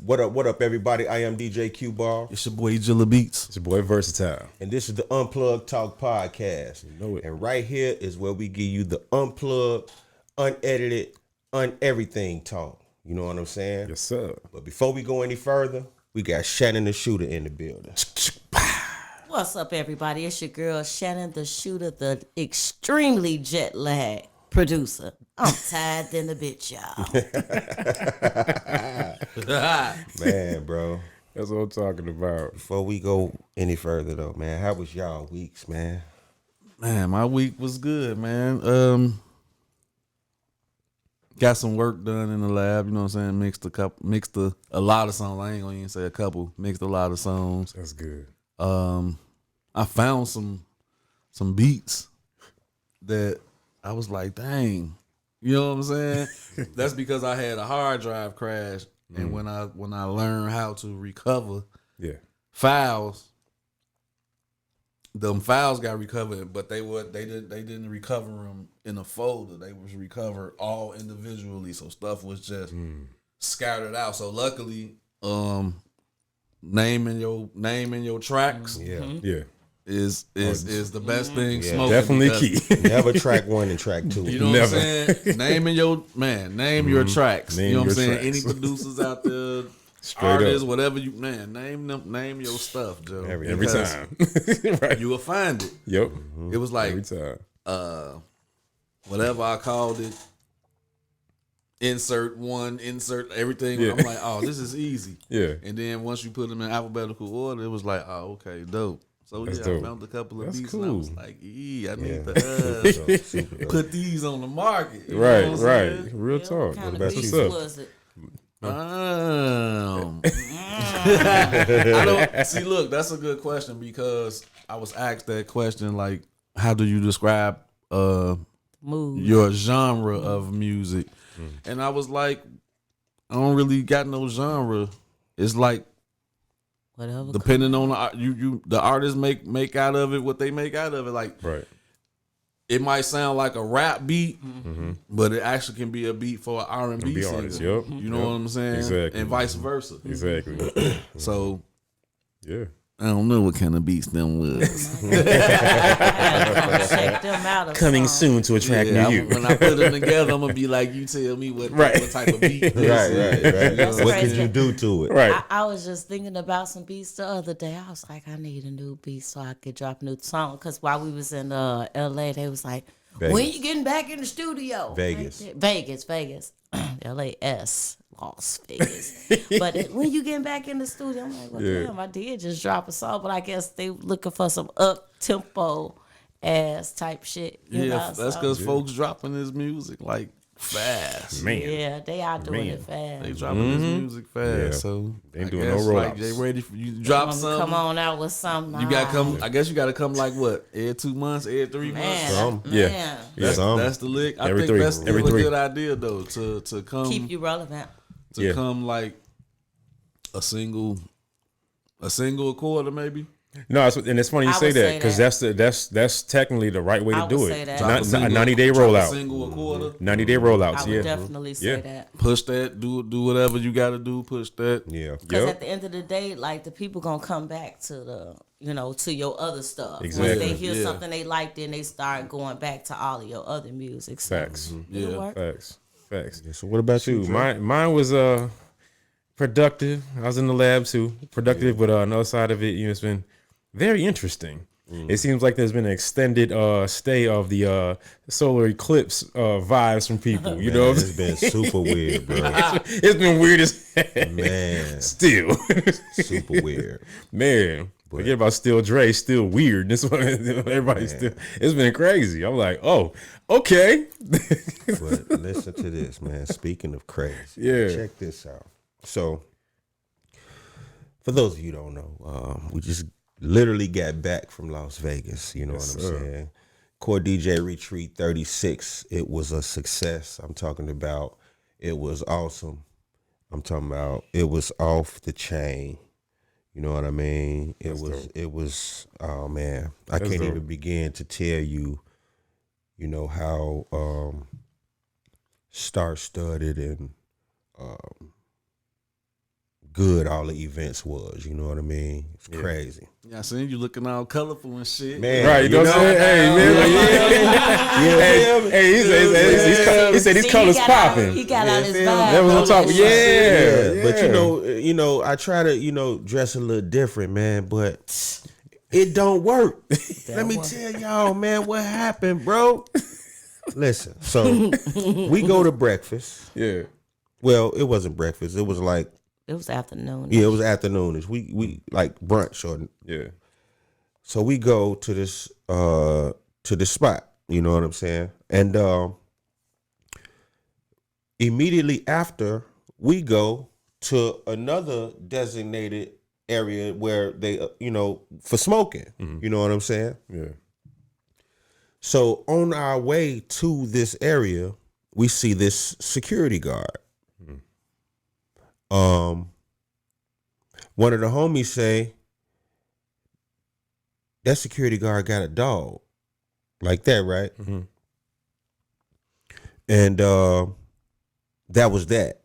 What up, everybody? I am DJ Qball. It's your boy Jilla Beats. It's your boy Versatile. And this is the Unplugged Talk Podcast. You know it. And right here is where we give you the unplugged, unedited, everything talk. You know what I'm saying? Yes, sir. But before we go any further, we got Shannon the Shooter in the building. What's up, everybody? It's your girl, Shannon the Shooter, the extremely jet-lagged producer. I'm tired than a bitch, y'all. Man, bro. That's what I'm talking about. Before we go any further, though, man, how was y'all weeks, man? Man, my week was good, man. Got some work done in the lab, you know what I'm saying? Mixed a lot of songs. I ain't gonna even say a couple. Mixed a lot of songs. That's good. I found some beats that I was like, dang. You know what I'm saying? That's because I had a hard drive crash, and when I learned how to recover files, them files got recovered, but they didn't recover them in a folder. They was recovered all individually, so stuff was just scattered out. So luckily, naming your tracks, is the best thing. Yeah, smoking definitely key. Never track 1 and track 2. You know what I'm saying? Name your tracks. Name you know what I'm your saying? tracks. Any producers out there, Straight artists, up. whatever you name your stuff, Joe. Every Because time. Right. you will find it. Yep. It was like Every time. whatever I called it. Insert everything. Yeah. I'm like, oh, this is easy. Yeah. And then once you put them in alphabetical order, it was like, oh, okay, dope. So That's I dope. found a couple of That's beats cool. and I was like, I need So, to super dope. put these on the market. You know Right, what I'm right. saying? Real What talk. kind of That's beats what's up. was it? I don't see. Look, that's a good question because I was asked that question, like, how do you describe Mood. your genre of music? And I was like, I don't really got no genre. It's like Whatever. depending on the artists make out of it what they make out of it. Like, Right. it might sound like a rap beat, but it actually can be a beat for an R&B R&B singer. artist, yep. You know what I'm saying? Exactly. And vice versa. Exactly. So Yeah. I don't know what kind of beats them was. Check them out. Coming soon to a track near you. When I put them together, I'm gonna be like, you tell me what type of beat. This Right. That's What could crazy. you do to it? Right. I was just thinking about some beats the other day. I was like, I need a new beat so I could drop a new song. Because while we was in LA, they was like, Vegas. when you getting back in the studio? Vegas. Vegas. LAS, Las Vegas. But when you getting back in the studio, I'm like, well, damn, I did just drop a song. But I guess they looking for some up-tempo ass type shit. You know, That's so- because folks dropping this music like fast. Man. Yeah, they are doing it They fast. dropping this music fast. Yeah. So They I doing guess, no like, rollouts. they ready for you to drop something. Come on out with something. You gotta come. I guess you gotta come like what? Every 2 months, every 3 months. Man, Some. Yeah. man. That's the lick. I Every think three. that's still Every a three. good idea though. To come Keep you relevant. come like a single a quarter maybe. No, and it's funny you I say would that say because that. that's technically the right way to I do would it. say that. Drop Not, a single- a 90-day drop a rollout. single a quarter. 90-day rollouts. I would Yeah. definitely say Yeah. that. Push that. Do whatever you got to do. Push that. Yeah. Because Yep. at the end of the day, like the people gonna come back to to your other stuff. Exactly. Once they hear Yeah. something they like, then they start going back to all of your other music. So Facts. it'll Yeah. work. Facts. So what about you, Shoot, Joe? mine was productive. I was in the lab too. Productive, but another side of it, it's been very interesting. It seems like there's been an extended stay of the solar eclipse vibes from people. You know what I'm It's been super weird, bro. It's been weird as heck. Man, Still. super weird. Man. Forget about Still Dre, still weird. This one, everybody's still. It's been crazy. I'm like, oh, okay. But listen to this, man. Speaking of crazy, Yeah. check this out. So, for those of you who don't know, we just literally got back from Las Vegas. You know Yes, what I'm sir. saying? Core DJ Retreat 36. It was a success. I'm talking about it was awesome. I'm talking about it was off the chain. You know what I mean? It was oh man. I That's can't dope. even begin to tell you, how star-studded and good all the events was. You know what I mean? It's crazy. Yeah, I seen you looking all colorful and shit. Man, Right, you know what I'm saying? Hey, man. He said these See, colors he got popping. He got out his vibe. That was on top. Yeah. But you know, I try to, dress a little different, man, but it don't work. Let me tell y'all, man, what happened, bro. Listen, so we go to breakfast. Yeah. Well, it wasn't breakfast. It was like, It was afternoon. yeah, it was afternoonish. We like brunch or Yeah. so we go to this spot, you know what I'm saying? And immediately after we go to another designated area where they for smoking. You know what I'm saying? Yeah. So on our way to this area, we see this security guard. One of the homies say that security guard got a dog, like that, right? Mm-hmm. And that was that.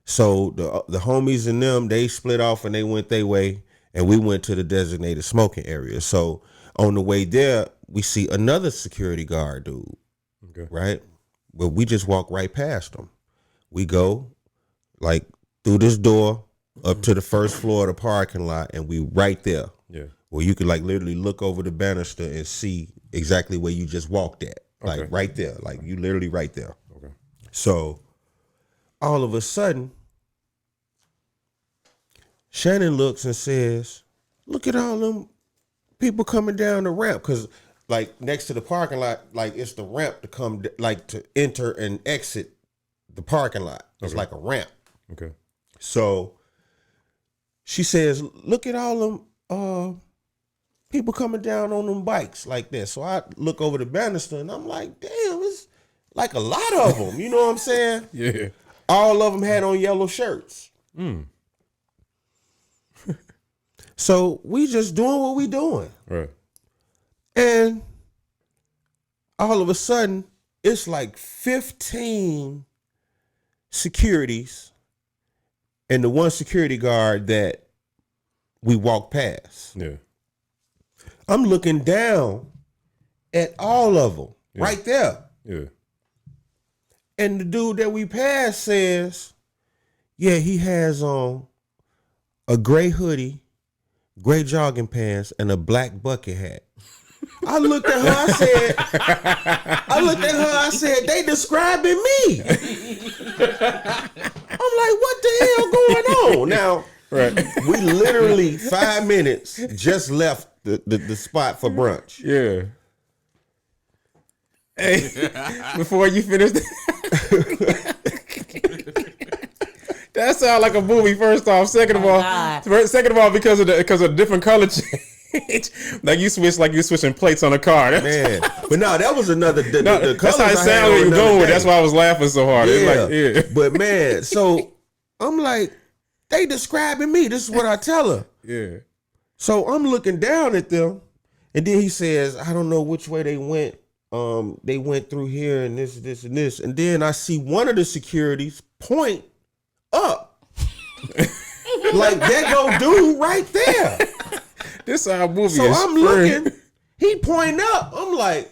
So the homies and them, they split off and they went their way, and we went to the designated smoking area. So on the way there, we see another security guard dude, Okay. right? But we just walk right past him. We go like through this door up to the first floor of the parking lot, and we right there. Yeah. Where you could like literally look over the banister and see exactly where you just walked at. Like Okay. right there. Like you literally right there. Okay. So all of a sudden, Shannon looks and says, look at all them people coming down the ramp. Cause like next to the parking lot, like it's the ramp to come, like to enter and exit the parking lot. It's like a ramp. Okay. So she says, look at all them people coming down on them bikes like that. So I look over the banister and I'm like, damn, it's like a lot of them. You know what I'm saying? Yeah. All of them had on yellow shirts. So we just doing what we doing. Right. And all of a sudden, it's like 15 securities and the one security guard that we walked past. Yeah. I'm looking down at all of them right there. Yeah. And the dude that we passed says, yeah, he has on a gray hoodie, gray jogging pants, and a black bucket hat. I looked at her, I said, they describing me. I'm like, what the hell going on? Now, Right. we literally 5 minutes just left the spot for brunch. Yeah. Hey, before you finish, that sounds like a movie. First off, second of all, because of different color change, like you switching plates on a car. Man, but no, that was another. The That's how it colors I had sounded when on you another go with. day. That's why I was laughing so hard. It's like, But man, so I'm like, they describing me. This is what I tell her. yeah. So I'm looking down at them, and then he says, I don't know which way they went. They went through here and this, and this. And then I see one of the securities point up. Like that go dude right there. This our movie. So is I'm spring. looking, he pointing up. I'm like,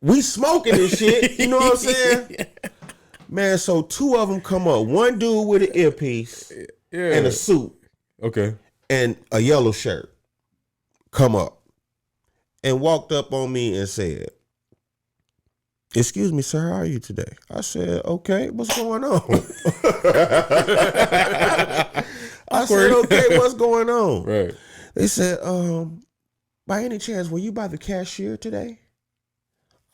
we smoking and shit. You know what I'm saying? Man, so two of them come up. One dude with an earpiece and a suit Okay. and a yellow shirt come up and walked up on me and said, excuse me, sir, how are you today? I said, okay, what's going on? I said, okay, what's going on? Right. They said, by any chance, were you by the cashier today?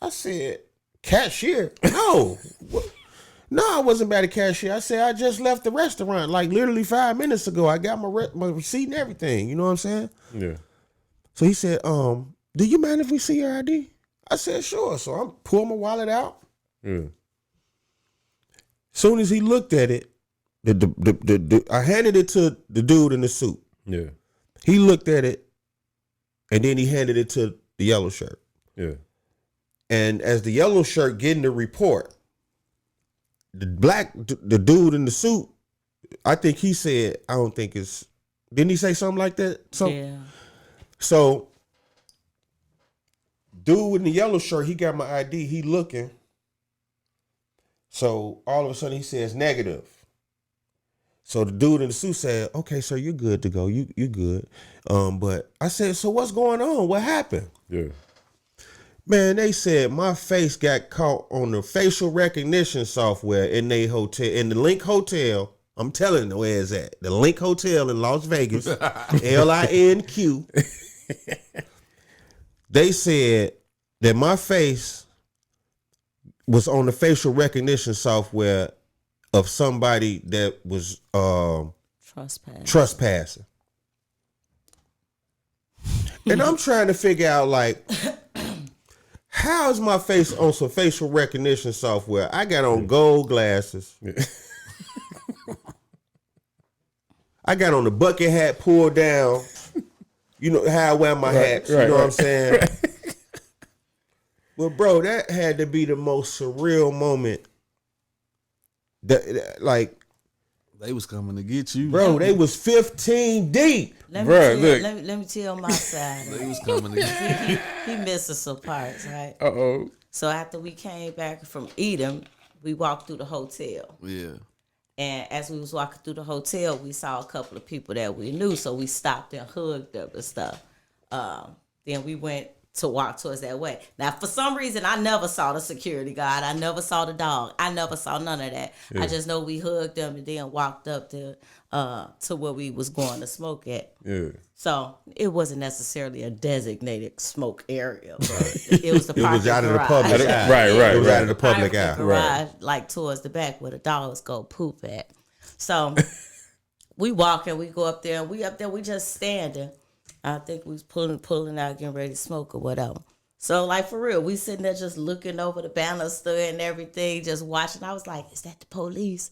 I said, cashier? No. No, I wasn't by the cashier. I said, I just left the restaurant like literally 5 minutes ago. I got my receipt and everything. You know what I'm saying? Yeah. So he said, do you mind if we see your ID? I said, sure. So I'm pulling my wallet out. Yeah. Soon as he looked at it, I handed it to the dude in the suit. Yeah. He looked at it, and then he handed it to the yellow shirt. Yeah. And as the yellow shirt getting the report, the dude in the suit I think he said, I don't think it's, didn't he say something like that? Yeah. So, dude in the yellow shirt, he got my ID. He looking. So, all of a sudden, he says negative. So, the dude in the suit said, okay, sir, you're good to go. You good. But I said, so what's going on? What happened? Yeah. Man, they said my face got caught on the facial recognition software in the hotel, in the Link Hotel. I'm telling you where it's at. The Link Hotel in Las Vegas, LINQ. They said that my face was on the facial recognition software of somebody that was trespassing. And I'm trying to figure out, like, how is my face on some facial recognition software? I got on gold glasses. I got on the bucket hat pulled down. You know how I wear my hats. You know what I'm saying? But bro, that had to be the most surreal moment. That like, they was coming to get you, bro. They was 15 deep. Let me tell my side. They was coming to get you. He missing some parts, right? Uh-oh. So after we came back from Edom, we walked through the hotel. Yeah. And as we was walking through the hotel, we saw a couple of people that we knew, so we stopped and hugged them and stuff. Then we went to walk towards that way. Now, for some reason, I never saw the security guard. I never saw the dog. I never saw none of that. Yeah. I just know we hugged them and then walked up to where we was going to smoke at. Yeah. So it wasn't necessarily a designated smoke area, but it was the parking It was out of the garage. public eye. Right. It was out of the public eye. Garage, like towards the back where the dogs go poop at. So we walking, we go up there, and we just standing. I think we was pulling out, getting ready to smoke or whatever. So like for real, we sitting there just looking over the banister and everything, just watching. I was like, is that the police?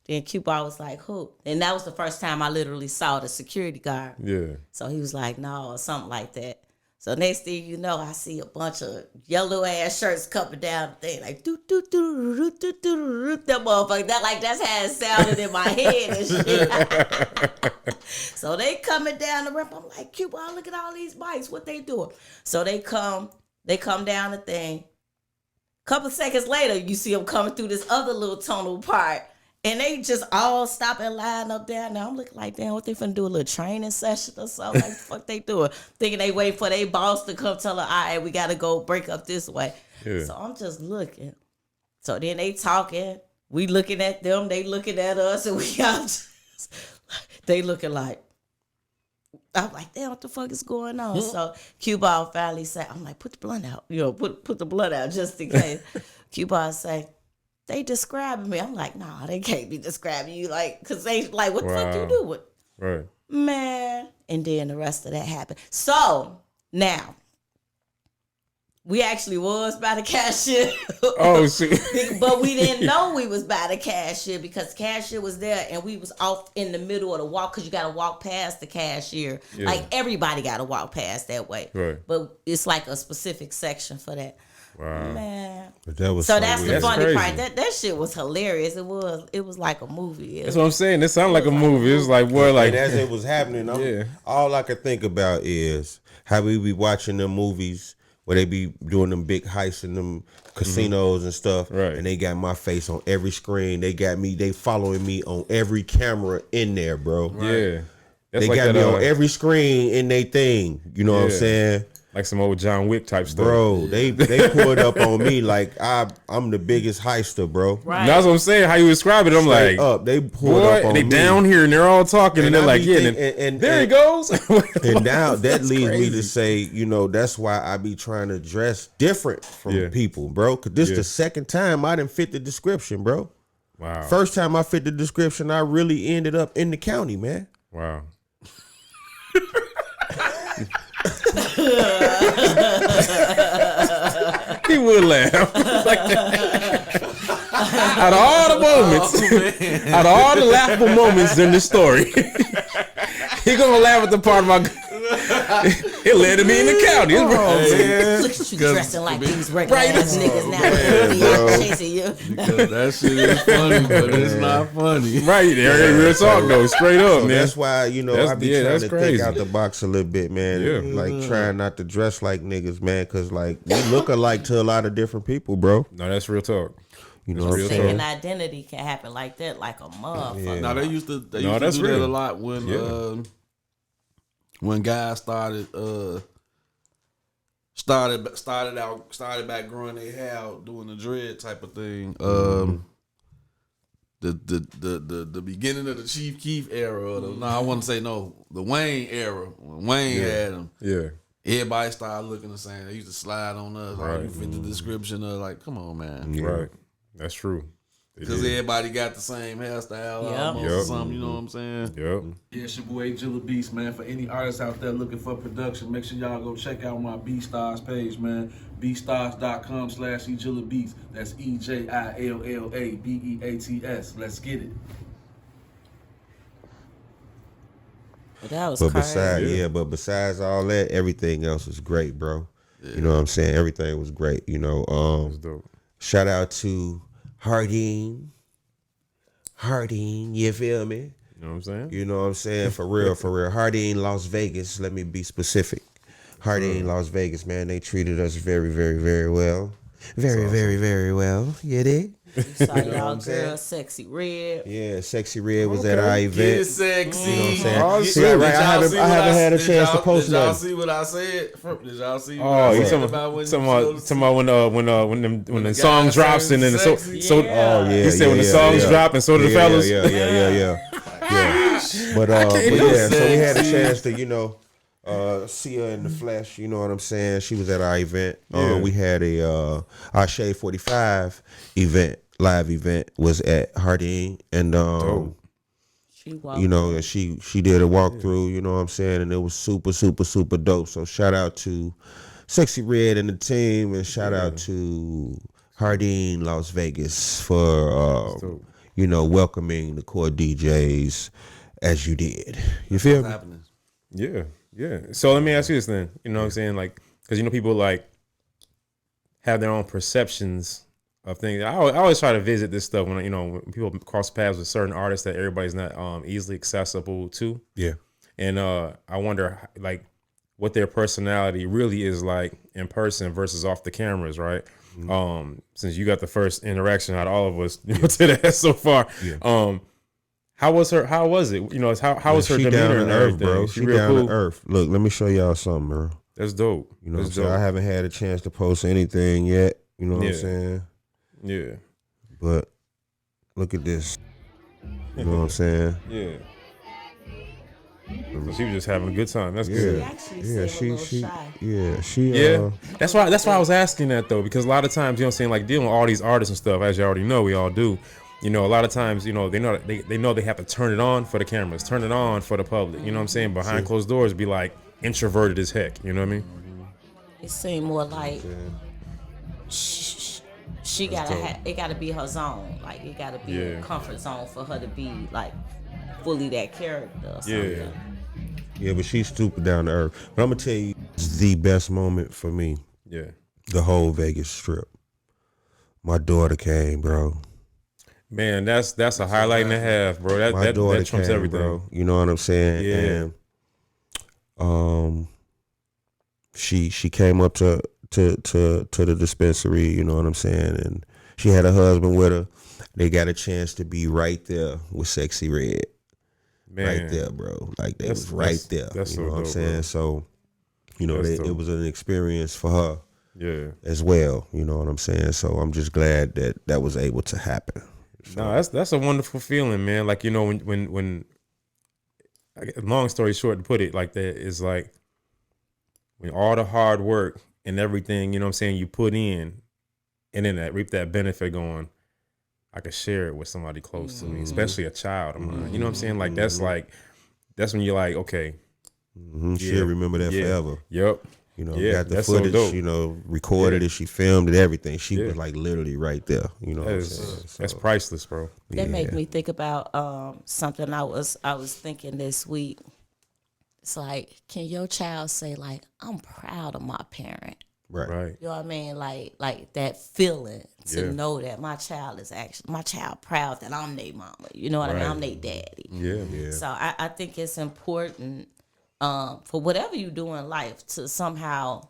Then Qball was like, who? And that was the first time I literally saw the security guard. Yeah. So he was like, no, or something like that. So next thing you know, I see a bunch of yellow ass shirts coming down the thing, like doo doo doo doo doo doo. That motherfucker, that's how it sounded in my head and shit. So they coming down the ramp. I'm like, Qball, look at all these bikes. What they doing? So they come down the thing. Couple seconds later, you see them coming through this other little tunnel part. And they just all stop and line up there. Now I'm looking like, damn, what they finna do, a little training session or something? Like, the fuck they doing? Thinking they wait for their boss to come tell her, all right, we gotta go break up this way. Yeah. So I'm just looking. So then they talking. We looking at them. They looking at us. And we all just, they looking like, I'm like, damn, what the fuck is going on? So Qball finally said, I'm like, put the blunt out. You know, put the blunt out just in case. Qball say, they describing me. I'm like, nah, they can't be describing you, like, because they like, what the fuck you doing? Right. Man. And then the rest of that happened. So now, we actually was by the cashier. Oh, shit. But we didn't know we was by the cashier because the cashier was there and we was off in the middle of the walk because you got to walk past the cashier. Yeah. Like, everybody got to walk past that way. Right. But it's like a specific section for that. Wow. Man. But that was so that's weird. the funny crazy. part. That shit was hilarious. It was like a movie. That's what I'm saying. It sounded like a movie. It was like, boy, like. And as it was happening, all I could think about is how we be watching them movies where they be doing them big heists in them casinos and stuff. Right. And they got my face on every screen. They got me, they following me on every camera in there, bro. Right. Yeah. That's they like got that, me on every screen in they thing. You know what I'm saying? Like some old John Wick type stuff. Bro, they pulled up on me like I'm the biggest heister, bro. Right. That's what I'm saying. How you describe it, I'm Straight like, up, they pulled up on they me. down here and they're all talking and they're like, yeah, and there he goes. And now that leads crazy. me to say, you know, that's why I be trying to dress different from people, bro. Cause this the second time I didn't fit the description, bro. Wow. First time I fit the description, I really ended up in the county, man. Wow. He would laugh. Out of all the moments, out of all the laughable moments in this story, he gonna laugh at the part about It landed me in the county. It's wrong, Look at you dressing like these regular Right. ass niggas now. They be chasing you. Because that shit is funny, but it's not funny. Right there, real talk though, straight up, So man. that's why, you know, I be trying that's to crazy. think out the box a little bit, man. Yeah. Like trying not to dress like niggas, man, because like we look alike to a lot of different people, bro. No, that's real talk. You know what I'm Mistaken saying? identity can happen like that, like a motherfucker. Now they used to No, do that's that real. a lot when guys started back growing their hair out, doing the dread type of thing. The beginning of the Chief Keef era, or I want to say the Wayne era. When Wayne had them, Yeah. everybody started looking the same. They used to slide on us. Like, Right. you fit the description of like, come on, man. Right. That's true. They Because did. everybody got the same hairstyle Yep. almost or Yep. something, you know what I'm saying? Yep. Yeah, it's your boy Jilla Beats, man. For any artists out there looking for production, make sure y'all go check out my BeatStars page, man. BeatStars.com/eJillaBeats. That's EJILLABEATS. Let's get it. But that was But crazy. besides all that, everything else was great, bro. You know what I'm saying? Everything was great. You know, That's dope. shout out to Jardin, you feel me? You know what I'm saying? You know what I'm saying? For real, for real. Jardin, Las Vegas. Let me be specific. Jardin, Las Vegas, man. They treated us very, very, very well. Very, very, very well. You dig? You saw y'all I'm saying? girl, Sexy Red. Yeah, Sexy Red was at our Get event. sexy. You know what I'm saying? Oh, See, shit. right, I haven't had a chance to post Did y'all nothing. see what I said? Did y'all see what Oh, I you said talking about when when the the song guys drops and then the so sexy? so Yeah. Oh yeah, he said when the yeah, songs yeah. drop and so do the fellas. Yeah. But yeah, so we had a chance to, you know, see her in the flesh. You know what I'm saying? She was at our event. Yeah. We had our Shade 45 event, live event was at Jardin, and Dope. She walked. you know, and she did a walkthrough. You know what I'm saying? And it was super, super, super dope. So shout out to Sexy Red and the team, and shout out to Jardin Las Vegas for dope. you know, welcoming the core DJs as you did. You feel What's me? happening? Yeah, yeah. So let me ask you this then. You know what I'm saying? Like, because you know people like have their own perceptions of things. I always try to visit this stuff when when people cross paths with certain artists that everybody's not easily accessible to. Yeah. And I wonder like what their personality really is like in person versus off the cameras, right? Since you got the first interaction out of all of us, to that so far. Yeah. How was it? How was her She demeanor down and to earth, everything? bro. She She real down cool. to earth. Look, let me show y'all something, bro. That's dope. You know what I'm That's saying? I haven't had a chance to post anything yet. You know what I'm Yeah. saying? Yeah. But look at this. You know what I'm saying? Yeah. So she was just having a good time. That's Yeah. good. actually Yeah, seemed a little she shy. yeah, she Yeah, that's why I was asking that though, because a lot of times, you know what I'm saying, like dealing with all these artists and stuff, as you already know, we all do. You know, a lot of times, you know, they know they have to turn it on for the cameras, turn it on for the public. You know what I'm saying? Behind closed doors, be like introverted as heck. You know what I mean? It seemed more like she gotta it gotta be her zone. Like it gotta be a Yeah. comfort zone for her to be like fully that character or something. Yeah. Yeah, but she's super down to earth. But I'm gonna tell you, it's the best moment for me. Yeah. The whole Vegas strip. My daughter came, bro. Man, that's a highlight and a half, bro. My That daughter trumps came, everything. bro. You know what I'm saying? Yeah. And she came up to the dispensary, you know what I'm saying? And she had her husband with her. They got a chance to be right there with Sexy Red. Man. Right there, bro. Like they was right there. That's you so know what I'm dope, saying? bro. So, you know, That's it dope. was an experience for her Yeah. as well. You know what I'm saying? So I'm just glad that was able to happen. No, that's a wonderful feeling, man. Like, you know, when long story short, to put it like that, is like when all the hard work and everything, you know what I'm saying, you put in, and then reap that benefit going, I could share it with somebody close to me, especially a child of mine. You know what I'm saying? Like that's when you're like, okay, She'll remember that yeah. forever. Yep. You know, Yeah, got the that's so footage, dope. you know, recorded it, she filmed it, everything. She Yeah. was like literally right there. You know what I'm saying? That's So, priceless, bro. That made me think about something I was thinking this week. it's like, can your child say like, I'm proud of my parent? Right. You know what I mean? Like that feeling to Yeah. know that my child proud that I'm their mama. You know what I mean? I'm their daddy. Yeah. So I think it's important for whatever you do in life to somehow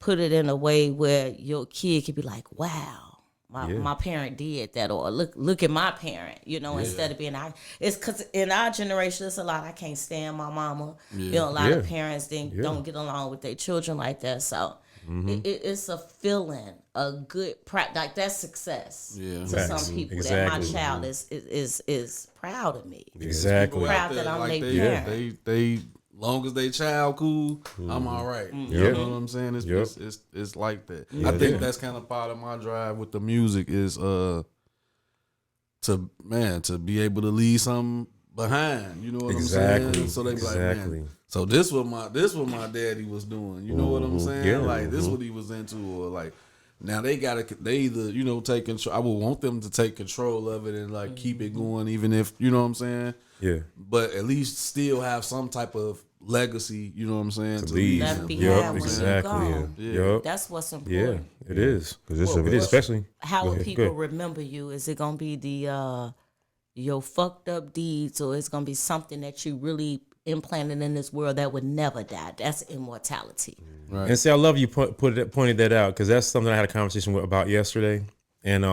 put it in a way where your kid can be like, wow, my parent did that, or look at my parent, you know, instead of being it's because in our generation it's a lot, I can't stand my mama. You know, a lot of parents don't get along with their children like that. So it's a feeling, a good like that's success to some people that my child is proud of me. Exactly. Proud that I'm their parent. They long as they child cool, I'm all right. You know what I'm saying? It's like that. I think that's kind of part of my drive with the music is to be able to leave something behind. You know what I'm saying? So they be like, man, so this what my daddy was doing. You know what I'm saying? Yeah. Like this what he was into, or like now they either, you know, take control. I would want them to take control of it and like keep it going, even if, you know what I'm saying? Yeah. But at least still have some type of legacy, you know what I'm saying? To leave. Left behind when Exactly. you gone. Yep. That's what's Yeah, important. it is. Because it's It is, especially. How Go will ahead, people go ahead. remember you? Is it gonna be the your fucked up deeds, or it's gonna be something that you really implanted in this world that would never die? That's immortality. Right. And see, I love you pointed that out, because that's something I had a conversation about yesterday, and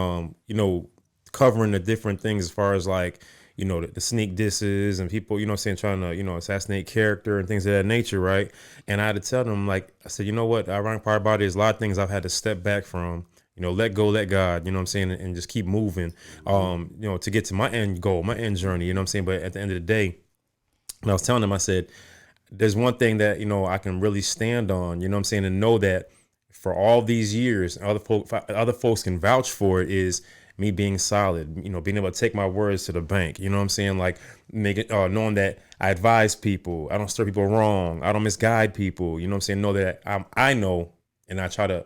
you know, covering the different things as far as like, you know, the sneak disses and people, you know what I'm saying, trying to, you know, assassinate character and things of that nature, right? And I had to tell them, like, I said, you know what, the ironic part about it is a lot of things I've had to step back from, you know, let go, let God, you know what I'm saying, and just keep moving, you know, to get to my end goal, my end journey, you know what I'm saying? But at the end of the day, and I was telling them, I said, there's one thing that, you know, I can really stand on, you know what I'm saying, and know that for all these years, other folks can vouch for it, is me being solid, you know, being able to take my words to the bank, you know what I'm saying, like knowing that I advise people, I don't steer people wrong, I don't misguide people, you know what I'm saying, know that I know, and I try to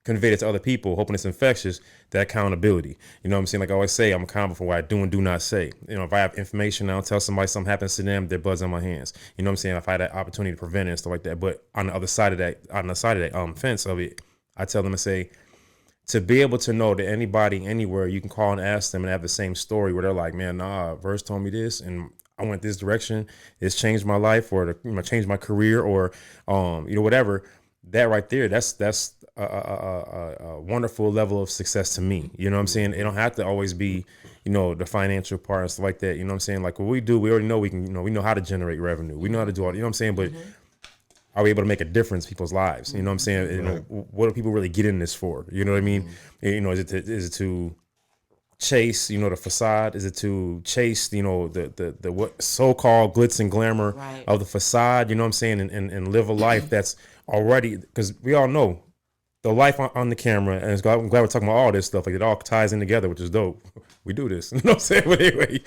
convey it to other people, hoping it's infectious, that accountability. You know what I'm saying? Like I always say, I'm accountable for what I do and do not say. You know, if I have information, I'll tell somebody something happens to them, their blood's on my hands. You know what I'm saying? If I had that opportunity to prevent it and stuff like that. But on the other side of that, fence of it, I tell them and say, to be able to know that anybody, anywhere, you can call and ask them and have the same story where they're like, man, nah, Verse told me this and I went this direction, it's changed my life, or changed my career, or you know, whatever. That right there, that's a wonderful level of success to me. You know what I'm saying? It don't have to always be, you know, the financial part and stuff like that. You know what I'm saying? Like what we do, we already know we can, you know, we know how to generate revenue. We know how to do all, you know what I'm saying? But are we able to make a difference in people's lives? You know what I'm saying? You know, what do people really get in this for? You know what I mean? You know, is it to chase, you know, the facade? Is it to chase, you know, the what so-called glitz and glamour of the facade? You know what I'm saying? And live a life that's already, because we all know the life on the camera, and I'm glad we're talking about all this stuff. Like it all ties in together, which is dope. We do this, you know what I'm saying? But anyway,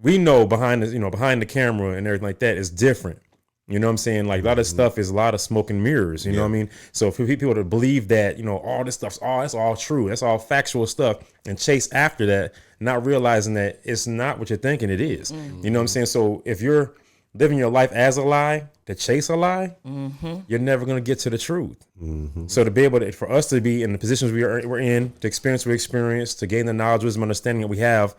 we know behind the camera and everything like that is different. You know what I'm saying? Like a lot of stuff is a lot of smoke and mirrors. You know what I mean? So for people to believe that, you know, all this stuff's that's all true, that's all factual stuff, and chase after that, not realizing that it's not what you're thinking it is. You know what I'm saying? So if you're living your life as a lie, to chase a lie, you're never going to get to the truth. So to be able to, for us to be in the positions we're in, to experience what we experience, to gain the knowledge, wisdom, understanding that we have,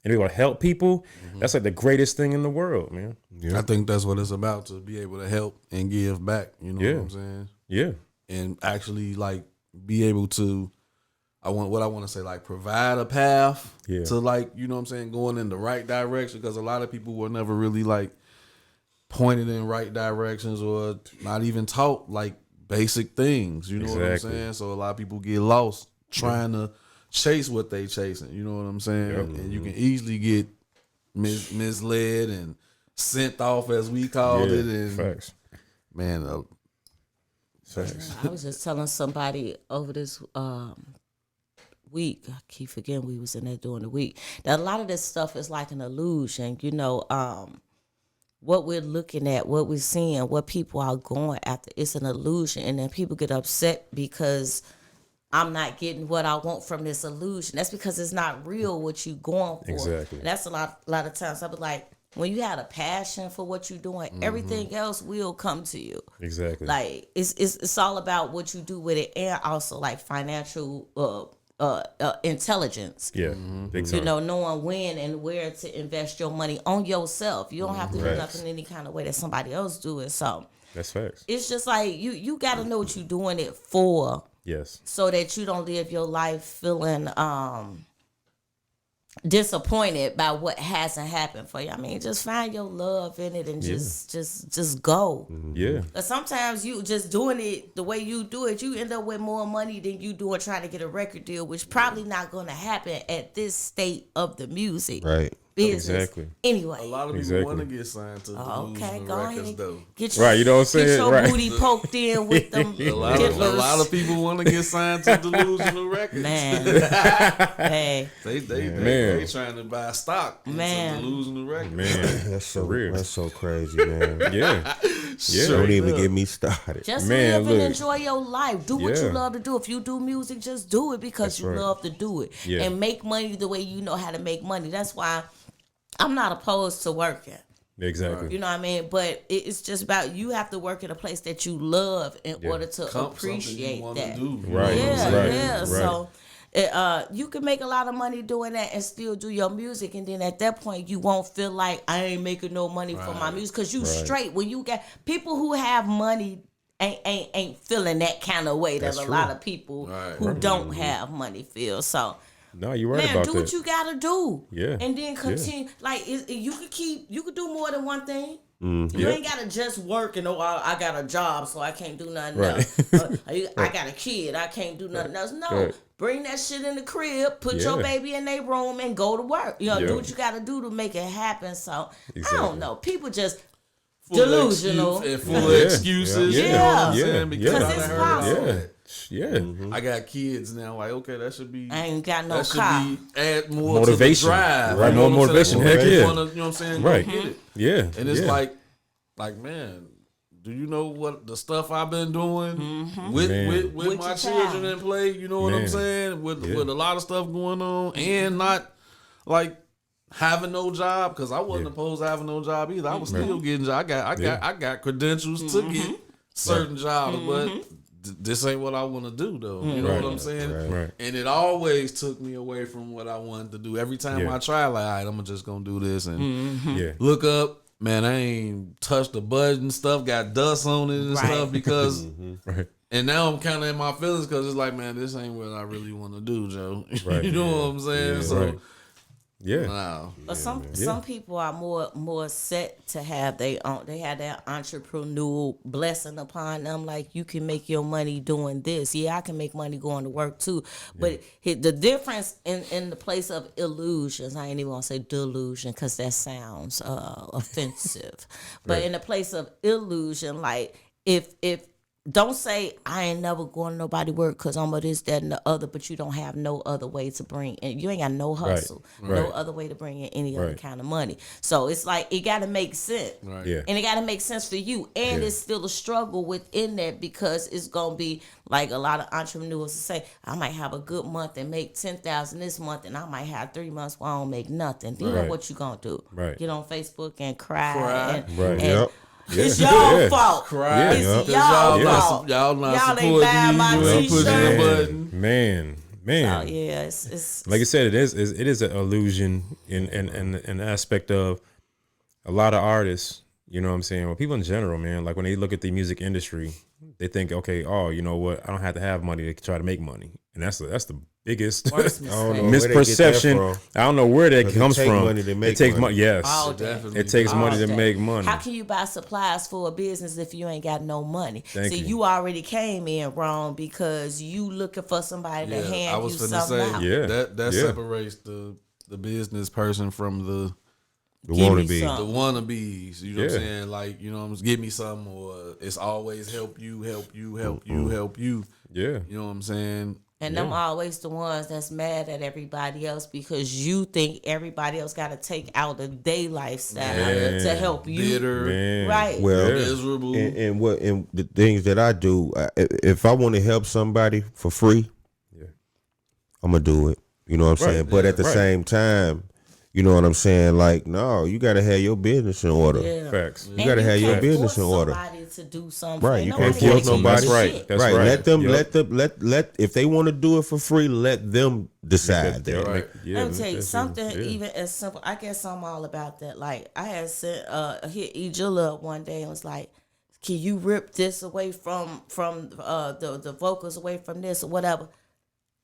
and be able to help people, that's like the greatest thing in the world, man. I think that's what it's about, to be able to help and give back. You know what I'm saying? Yeah. And actually, like, be able to, I want to say, like, provide a path to, like, you know what I'm saying, going in the right direction, because a lot of people were never really, like, pointed in right directions, or not even taught, like, basic things. You know what I'm saying? So a lot of people get lost trying to chase what they chasing. You know what I'm saying? And you can easily get misled and sent off, as we called it. And facts. Man, Facts. I was just telling somebody over this week, I keep forgetting we was in there during the week, that a lot of this stuff is like an illusion. You know, what we're looking at, what we're seeing, what people are going after, it's an illusion. And then people get upset because I'm not getting what I want from this illusion. That's because it's not real what you going for. Exactly. And that's a lot of times I be like, when you have a passion for what you're doing, everything else will come to you. Exactly. Like it's all about what you do with it, and also like financial intelligence. Yeah. Big time. You know, knowing when and where to invest your money on yourself. You don't have to do Right. nothing any kind of way that somebody else do it. So That's facts. it's just like you got to know what you're doing it for, Yes. so that you don't live your life feeling disappointed by what hasn't happened for you. I mean, just find your love in it and just go. Yeah. Cause sometimes you just doing it the way you do it, you end up with more money than you doing trying to get a record deal, which probably not going to happen at this state of the music Right. business. Exactly. Anyway. A lot of people Exactly. want to get signed to the Okay, go records ahead. though. Get your, Right, you know what I'm saying? Get your Right. booty poked in with them. A lot of people want to get signed to Delusional Records. Man. Hey. They trying to buy stock into Man. Delusional Records. Man. That's so real. That's so crazy, man. Yeah. Yeah. Don't even get me started. Just Man, live and look. enjoy your life. Do what you Yeah. love to do. If you do music, just do it because That's you right. love to do it. Yeah. And make money the way you know how to make money. That's why I'm not opposed to working. Exactly. You know what I mean? But it's just about you have to work in a place that you love in order to appreciate that. Right. Yeah, Right. yeah. Right. So you can make a lot of money doing that and still do your music, and then at that point you won't feel like I ain't making no money for my music because you straight. When you get people who have money ain't feeling that kind of way that That's a lot true. of people who don't have money feel. So No, you're right man, about do that. what you gotta do. Yeah. And then continue. Like you could do more than one thing. You Yep. ain't gotta just work and I got a job so I can't do nothing Right. else. I got a kid, I can't do nothing else. No, Right. bring that shit in the crib, put your Yeah. baby in their room, and go to work. You know, Yeah. do what you gotta do to make it happen. So I Exactly. don't know. People just delusional. And full of Yeah. excuses. Yeah. You know what I'm Yeah. saying? Because Yeah. I it's done heard all possible. that. Yeah. I got kids now. Like, okay, that should be. I ain't got no that should car. be add more Motivation. to the drive. Right, You know more what I'm saying? motivation. That's what Heck you yeah. wanna- you know what I'm saying? Right. Go get it. Yeah. And it's yeah. like, man, do you know what the stuff I've been doing Man. with With my your children child. in play? You know what I'm Man. saying? With a lot of stuff going on and not like having no job because I wasn't opposed to having no job either. I was still getting job. I got credentials to get certain jobs, but this ain't what I want to do though. You know Right. what I'm saying? Right. And it always took me away from what I wanted to do. Every time Yeah. I try, like, all right, I'm just gonna do this and Yeah. look up. Man, I ain't touched the button stuff, got dust on it and Right. stuff because, Right. and now I'm kind of in my feelings because it's like, man, this ain't what I really want to do, Joe. Right. You know what I'm saying? Yeah, So, right. Yeah. wow. But some people are more set to have they have that entrepreneurial blessing upon them. Like you can make your money doing this. Yeah, I can make money going to work too. But the difference in the place of illusions, I ain't even gonna say delusion because that sounds offensive. But in the place of illusion, like if don't say I ain't never going to nobody work because I'm a this, that, and the other, but you don't have no other way to bring in. You ain't got no hustle, no Right. other way to bring in any other Right. kind of money. So it's like it got to make sense. Right. Yeah. And it got to make sense for you. And Yeah. it's still a struggle within that because it's going to be like a lot of entrepreneurs say, I might have a good month and make 10,000 this month, and I might have 3 months where I don't make nothing. Then you know Right. what you going to do? Right. Get on Facebook and cry. Cry. And, Right. and Yep. it's Yeah. your Yeah. fault. Cry. It's Yeah. y'all Y'all fault. y'all not Y'all ain't supporting buying me. my You ain't pushing the t-shirt. button. Man. Oh, yeah, it's Like I said, it is an illusion in an aspect of a lot of artists. You know what I'm saying? Well, people in general, man. Like when they look at the music industry, they think, okay, oh, you know what? I don't have to have money to try to make money, and that's the biggest worst I don't know mistake. where they get that misperception. from. I don't know where that 'Cause it comes take from. money to make it takes money. money. Yes, All day. Definitely. it takes money All to day. make money. How can you buy supplies for a business if you ain't got no money? Thank See, you. you already came in wrong because you looking for somebody to I hand was you finna something say out. Yeah. that Yeah. separates the business person from the The Give me wannabe. some. the wannabes, you know what I'm Yeah. saying? Like, you know, give me some, or it's always help you, help you, help you, help you. Yeah, You know what I'm saying? And them always the ones that's mad at everybody else because you think everybody else got to take out a day lifestyle to help you. Bitter, man. Right. Well, Yeah. miserable. and the things that I do, if I want to help somebody for free, Yeah. I'm gonna do it. You know what I'm Right, saying? But at the right. same time, You know what I'm saying? Like, no, you got to have your business in order. Yeah. Facts. You got to have your can't business in force order. Somebody to do something. Right, Ain't you nobody can't force gotta nobody. do Right. shit. That's right. right. Let them Yep. let if they want to do it for free, let them decide that. Right. Yeah, Let me tell you that's something it. Yeah. even as simple. I guess I'm all about that. Like I had sent hit Jilla up one day and was like, "Can you rip this away from the vocals away from this or whatever?"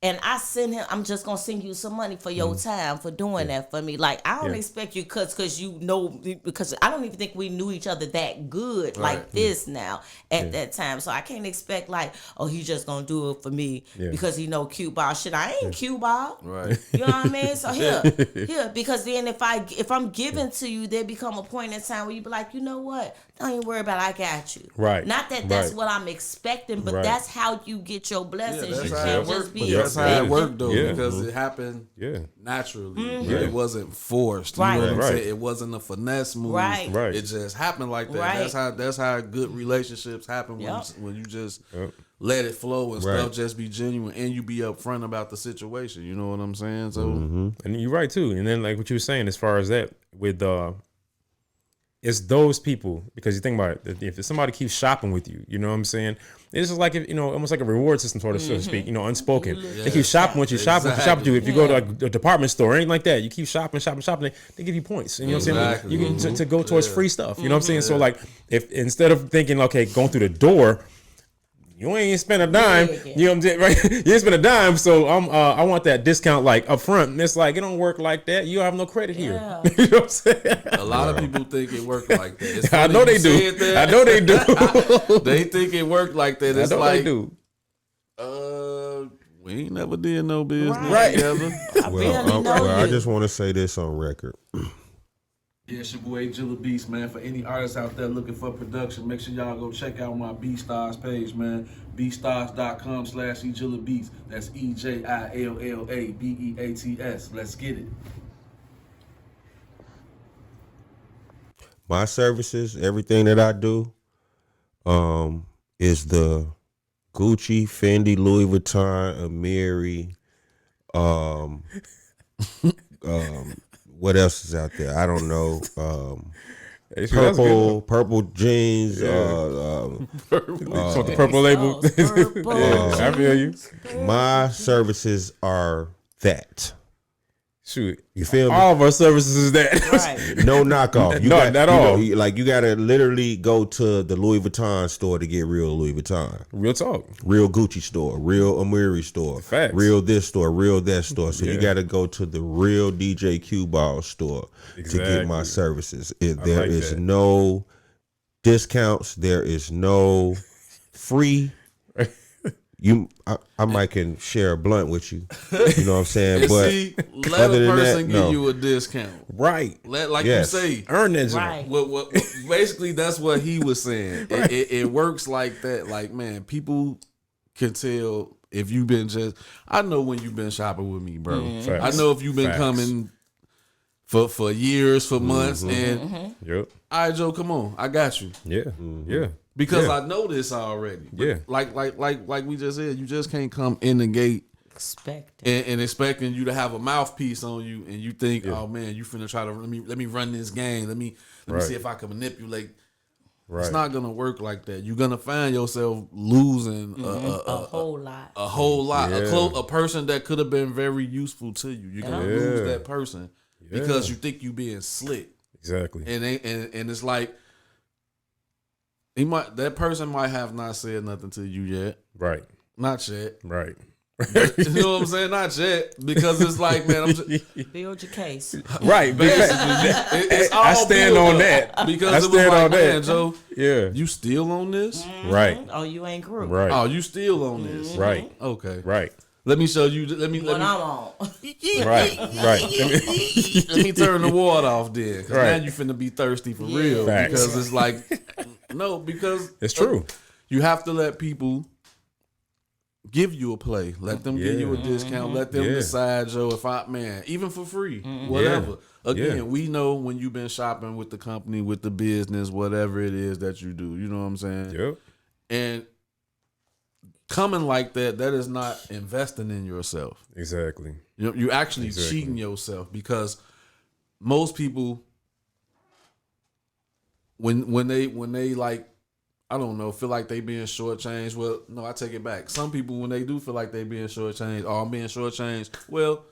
And I send him. I'm just gonna send you some money for your time for doing that for me. Like I don't expect you because you know because I don't even think we knew each other that good like this now at that time. So I can't expect like he's just gonna do it for me because he know Qball. Shit, I ain't Qball. Right. You know what I mean? So here, because then if I'm giving to you, there become a point in time where you be like, you know what? Don't even worry about it. I got you. Right. Not that that's Right. what I'm expecting, but Right. that's how you get your blessings. That's You how can't it just worked. be That's how it worked though, Yeah. because it happened Yeah. naturally. Mm-hmm. Yeah. It wasn't forced. You Right. know what I'm Right. saying? It wasn't a finesse move. Right. Right. It just happened like that. Right. That's how good relationships happen Yep. when you just Yep. let it flow and Right. stuff just be genuine and you be upfront about the situation. You know what I'm saying? So And you're right too. And then like what you were saying as far as that with it's those people, because you think about it, if somebody keeps shopping with you, you know what I'm saying? It's just like, if, almost like a reward system, so to speak, unspoken. They keep shopping with you, shopping with you. If you go to like a department store or anything like that, you keep shopping, they give you points. You know what I'm saying? Exactly. You get to go towards free stuff. You know what I'm saying? So like, if instead of thinking, okay, going through the door, you ain't spend a dime. You know what I'm saying, right? You ain't spend a dime, so I want that discount like up front. And it's like, it don't work like that. You have no credit here. Yeah. You know what I'm saying? a lot of people think it worked like that. It's I funny know you they do. said that. I know they do. They think it worked like that. I It's know like they do. we ain't never did no business Right. together. I barely know I you. just want to say this on record. Yeah, it's your boy Jilla Beast, man. For any artists out there looking for production, make sure y'all go check out my BeatStars page, man. BeatStars.com/eJillaBeats. That's EJILLABEATS. Let's get it. My services, everything that I do, is the Gucci, Fendi, Louis Vuitton, Amiri, what else is out there? I don't know. Purple jeans. So the purple label. Purple. I feel you. My services are that. Shoot. You feel me? All of our services is that. Right. No knockoff. You No, got, not you all. know, like you gotta literally go to the Louis Vuitton store to get real Louis Vuitton, Real talk. real Gucci store, real Amiri store, Facts. real this store, real that store. So Yeah. you gotta go to the real DJ Qball store to get my Exactly. services. There like is that. no discounts. There is no free. I might can share a blunt with you. You know what I'm saying? And But see, let other a than person that, give no. you a discount. Right. Let, like Yes. you say, Earn that. Right. what basically that's what he was saying. It works like that. Like, man, people can tell if you've been I know when you've been shopping with me, bro. Facts. I know if you've been Facts. coming for years, for months, and Yep. all right, Joe, come on, I got you. Yeah. Yeah. Because Yeah. I know this already. But Yeah. like we just said, you just can't come in the gate Expect it. and expecting you to have a mouthpiece on you, and you think, oh man, you finna try to let me run this game. Let me Right. see if I can manipulate. Right. It's not gonna work like that. You're gonna find yourself losing A whole lot. a whole lot. Yeah. A person that could have been very useful to you. You're gonna Yeah. lose that person because Yeah. you think you being slick, Exactly. and it's like that person might have not said nothing to you yet, Right. not yet. Right. You know what I'm saying? Not yet, because it's like, man, I'm just, Build your case. Right. it's all I stand built on up. that. Because I it was stand like, on that. man, Joe, Yeah. you still on this? Right. Oh, you ain't grew. Right. Oh, you still on this? Right. Okay. Right. Let me show you. Let me What I'm on. Right. Right. let me turn the water off then. 'Cause Right. now you finna be thirsty for real. Facts. Because it's like, no, because It's true. You have to let people give you a play. Let them give you a discount. Let them Yeah. decide, Joe, even for free, whatever. Yeah. Again, Yeah. we know when you've been shopping with the company, with the business, whatever it is that you do. You know what I'm saying? Yep. And coming like that is not investing in yourself. Exactly. You're actually Exactly. cheating yourself, because most people when they like, I don't know, feel like they being shortchanged. Well, no, I take it back. Some people, when they do feel like they being shortchanged, or I'm being shortchanged, well,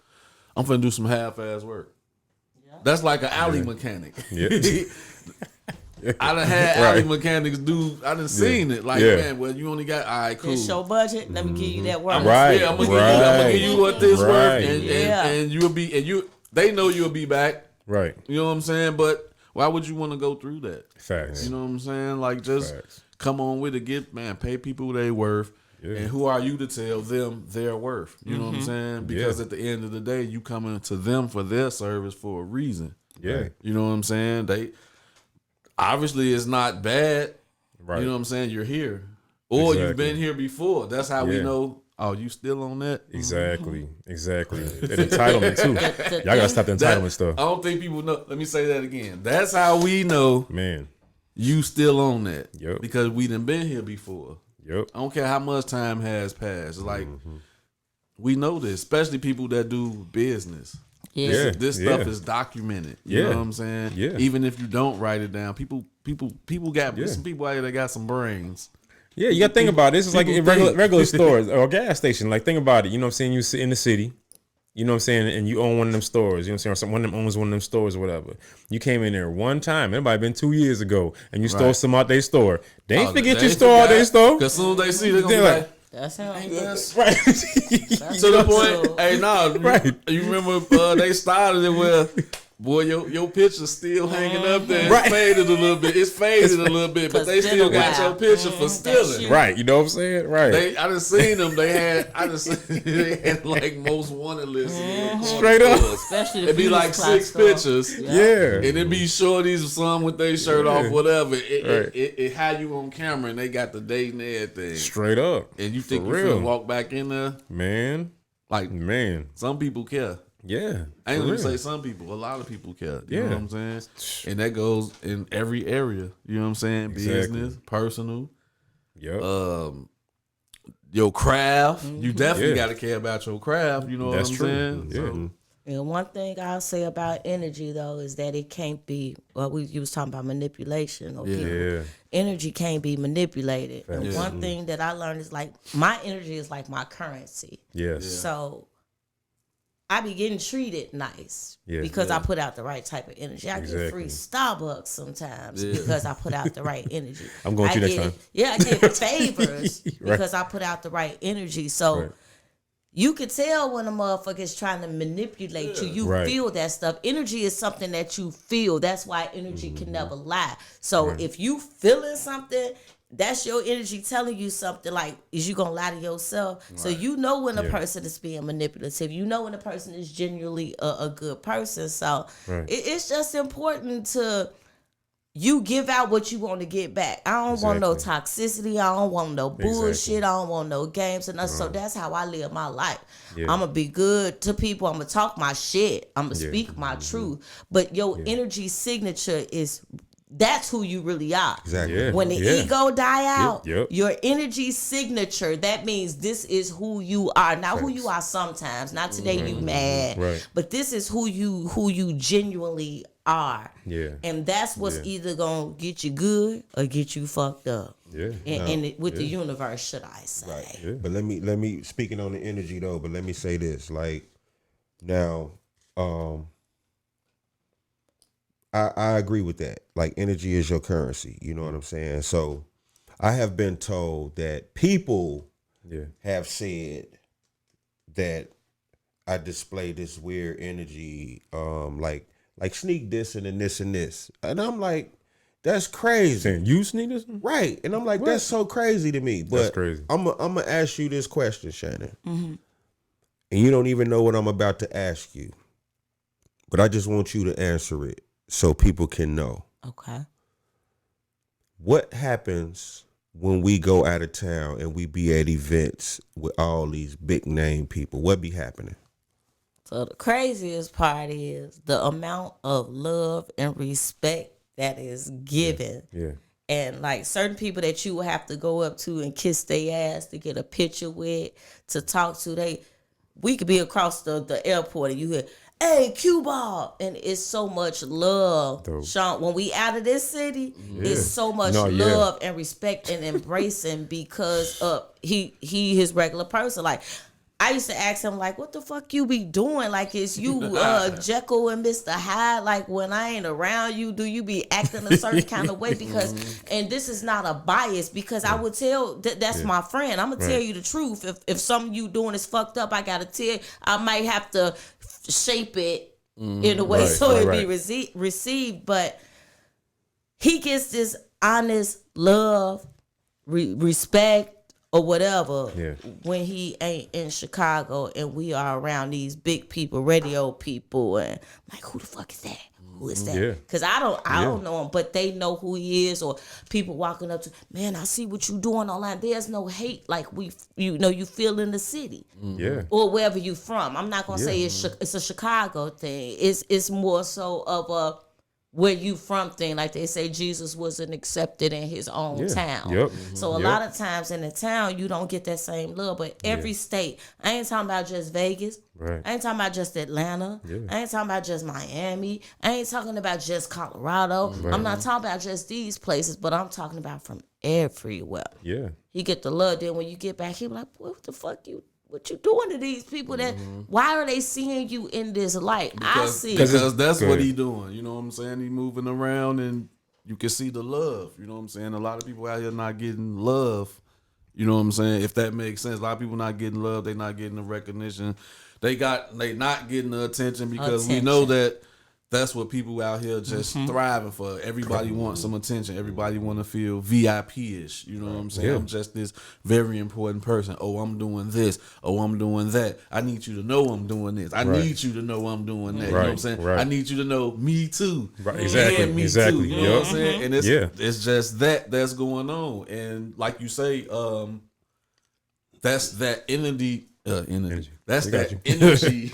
I'm finna do some half-ass work. Yeah. That's like an alley mechanic. Yeah. I done had alley mechanics do. I done seen it. Like, man, well, you only got, all right, cool. This your budget. Let me give you that work. I'm gonna give you what this work, and you'll be, and you. They know you'll be back. Right. You know what I'm saying? But why would you want to go through that? Facts. You know what I'm saying? Like, just come on with it. Pay people they worth. Yeah. And who are you to tell them their worth? You know what I'm saying? Because at the end of the day, you coming to them for their service for a reason. Yeah. You know what I'm saying? They obviously it's not bad. Right. You know what I'm saying? You're here. Or you've been here before. That's how we know, oh, you still on that? Exactly. Exactly. That entitlement too. Y'all gotta stop the entitlement stuff. I don't think people know. Let me say that again. That's how we know, man, you still on that. Yep. Because we done been here before. Yep. I don't care how much time has passed. It's like, we know this, especially people that do business. Yeah. This stuff is documented. You know what I'm saying? Yeah. Even if you don't write it down, people got some people out here that got some brains. Yeah, you got to think about it. This is like in regular stores or a gas station. Like, think about it. You know what I'm saying? You sit in the city. You know what I'm saying? And you own one of them stores. You know what I'm saying? Or one of them owns one of them stores or whatever. You came in there one time. It might have been 2 years ago. And you stole some out their store. They ain't forget you stole out their store. Because as soon as they see, they're going to be like, that's how right. To the point, hey, right. You remember they started it with, boy, your picture's still hanging up there. It's faded a little bit. It's faded a little bit, but they still got your picture for stealing. Right, you know what I'm saying? Right. I done seen them. They had like most wanted lists. Straight up. Especially it'd be like 6 pictures. Yeah. And it'd be shorties or some with their shirt off, whatever. It had you on camera and they got the date and everything. Straight up. And you think you're gonna walk back in there? Man. Like, some people care. Yeah. I ain't gonna say some people. A lot of people care. You know what I'm saying? And that goes in every area. You know what I'm saying? Exactly. Business, personal. Yep. Your craft. You definitely got to care about your craft. You know what I'm saying? Yeah. So, and one thing I'll say about energy though is that it can't be. Well, you was talking about manipulation. Energy can't be manipulated. And one thing that I learned is like my energy is like my currency. Yes. So I be getting treated nice because I put out the right type of energy. I get free Starbucks sometimes because I put out the right energy. I'm going to next time. Yeah, I get favors because I put out the right energy. So you could tell when a motherfucker is trying to manipulate you. You feel that stuff. Energy is something that you feel. That's why energy can never lie. So if you feeling something, that's your energy telling you something. Like, is you gonna lie to yourself? So you know when a person is being manipulative. You know when a person is genuinely a good person. So it's just important to you give out what you want to get back. I don't want no toxicity. I don't want no bullshit. I don't want no games and nothing. So that's how I live my life. I'm gonna be good to people. I'm gonna talk my shit. I'm gonna speak my truth. But your energy signature is. That's who you really are. Exactly. When the ego die out, your energy signature, that means this is who you are. Not who you are sometimes. Not today you mad. But this is who you genuinely are. Yeah. And that's what's either gonna get you good or get you fucked up. Yeah. And with the universe, should I say. Right. Yeah. But let me speaking on the energy though, but let me say this. Like now, I agree with that. Like energy is your currency. You know what I'm saying? So I have been told that people have said that I display this weird energy, like sneak dissing and this and this. And I'm like, that's crazy. Saying you sneak this? Right. And I'm like, that's so crazy to me. But that's crazy. I'm gonna ask you this question, Shannon. And you don't even know what I'm about to ask you. But I just want you to answer it. So people can know. Okay. What happens when we go out of town and we be at events with all these big name people? What be happening? So the craziest part is the amount of love and respect that is given. Yeah. And like certain people that you will have to go up to and kiss their ass to get a picture with, to talk to, we could be across the airport and you hear, hey, Qball, and it's so much love. Dope. Sean, when we out of this city, it's so much No, yeah. love and respect and embracing because of he his regular person. Like, I used to ask him, like, what the fuck you be doing? Like, is you Jekyll and Mr. Hyde? Like, when I ain't around you, do you be acting a certain kind of way? Because, and this is not a bias, because I would tell, that's my friend. I'm going to tell you the truth. If something you doing is fucked up, I got to tell you, I might have to shape it in a way so it be received. But he gets this honest love, respect, or whatever, when he ain't in Chicago and we are around these big people, radio people, and I'm like, who the fuck is that? Who is that? Because I don't know him, but they know who he is. Or people walking up to, man, I see what you doing online. There's no hate like you feel in the city, or wherever you from. I'm not gonna say it's a Chicago thing. It's more so of a where you from thing. Like they say, Jesus wasn't accepted in his own town. So a lot of times in the town, you don't get that same love. But every state, I ain't talking about just Vegas. I ain't talking about just Atlanta. I ain't talking about just Miami. I ain't talking about just Colorado. I'm not talking about just these places, but I'm talking about from everywhere. He get the love. Then when you get back, he be like, what the fuck what you doing to these people? That why are they seeing you in this light? Because that's what he doing. You know what I'm saying? He moving around and you can see the love. You know what I'm saying? A lot of people out here not getting love. You know what I'm saying? If that makes sense. A lot of people not getting love. They not getting the recognition. They not getting the attention because we know that that's what people out here just thriving for. Everybody wants some attention. Everybody want to feel VIP-ish. You know what I'm saying? I'm just this very important person. Oh, I'm doing this. Oh, I'm doing that. I need you to know I'm doing this. I need you to know I'm doing that. You know what I'm saying? I need you to know me too. Exactly. And me too. You know what I'm saying? And it's just that's going on. And like you say, that's that energy. That's that energy